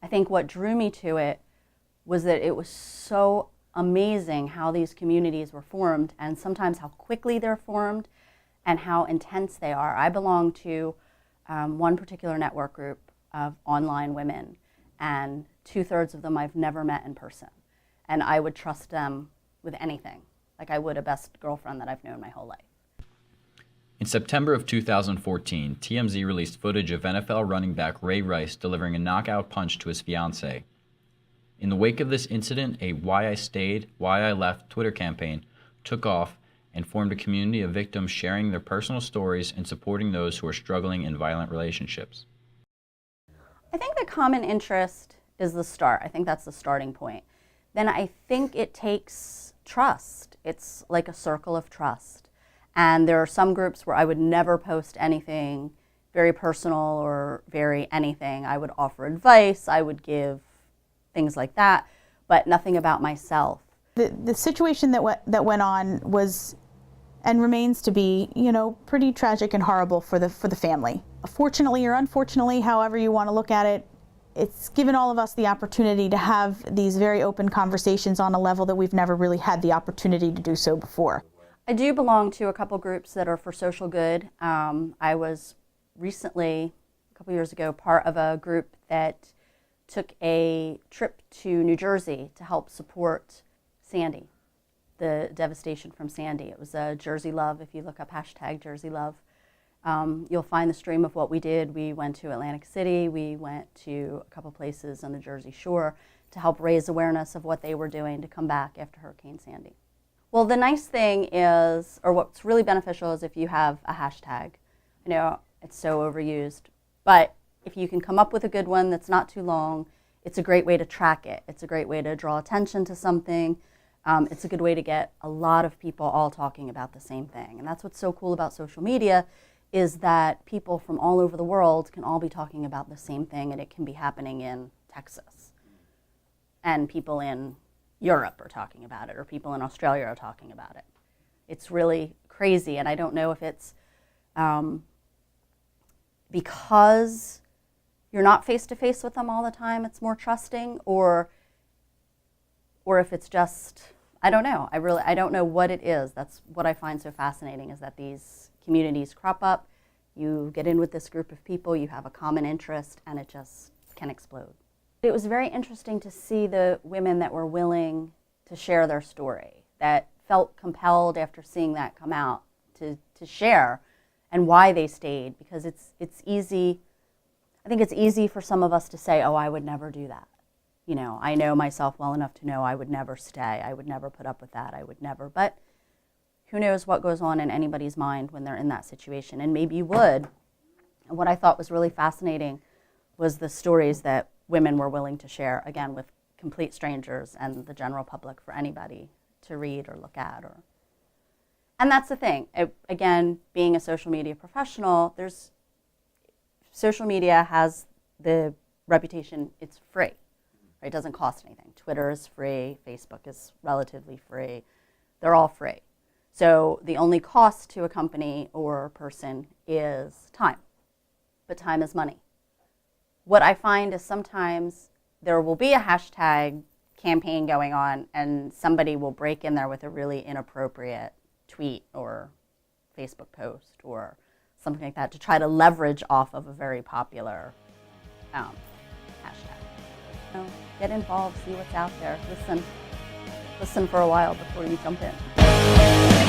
think what drew me to it was that it was so amazing how these communities were formed, and sometimes how quickly they're formed and how intense they are. I belong to one particular network group of online women, and 2/3 of them I've never met in person. And I would trust them with anything, like I would a best girlfriend that I've known my whole life. In September of 2014, TMZ released footage of NFL running back Ray Rice delivering a knockout punch to his fiancée. In the wake of this incident, a Why I Stayed, Why I Left Twitter campaign took off and formed a community of victims sharing their personal stories and supporting those who are struggling in violent relationships. I think the common interest is the start. I think that's the starting point. Then I think it takes trust. It's like a circle of trust. And there are some groups where I would never post anything very personal or very anything. I would offer advice, I would give things like that, but nothing about myself. The situation that went on was and remains to be, pretty tragic and horrible for the family. Fortunately or unfortunately, however you want to look at it, it's given all of us the opportunity to have these very open conversations on a level that we've never really had the opportunity to do so before. I do belong to a couple groups that are for social good. I was recently, a couple years ago, part of a group that took a trip to New Jersey to help support Sandy, the devastation from Sandy. It was Jersey Love. If you look up #JerseyLove, you'll find the stream of what we did. We went to Atlantic City. We went to a couple places on the Jersey Shore to help raise awareness of what they were doing to come back after Hurricane Sandy. Well, the nice thing is, or what's really beneficial is if you have a hashtag. I know it's so overused, but if you can come up with a good one that's not too long, it's a great way to track it. It's a great way to draw attention to something. It's a good way to get a lot of people all talking about the same thing. And that's what's so cool about social media, is that people from all over the world can all be talking about the same thing, and it can be happening in Texas. And people in Europe are talking about it, or people in Australia are talking about it. It's really crazy, and I don't know if it's because you're not face-to-face with them all the time, it's more trusting, or if it's just, I don't know. I don't know what it is. That's what I find so fascinating, is that these communities crop up, you get in with this group of people, you have a common interest, and it just can explode. It was very interesting to see the women that were willing to share their story, that felt compelled after seeing that come out to share, and why they stayed, because it's easy. I think it's easy for some of us to say, oh, I would never do that. I know myself well enough to know I would never stay. I would never put up with that. I would never. But who knows what goes on in anybody's mind when they're in that situation, and maybe you would. And what I thought was really fascinating was the stories that women were willing to share, again, with complete strangers and the general public, for anybody to read or look at. And that's the thing. Again, being a social media professional, social media has the reputation, it's free. Right? It doesn't cost anything. Twitter is free. Facebook is relatively free. They're all free. So the only cost to a company or a person is time. But time is money. What I find is sometimes there will be a hashtag campaign going on, and somebody will break in there with a really inappropriate tweet or Facebook post or something like that to try to leverage off of a very popular hashtag. Get involved, see what's out there, listen for a while before you jump in.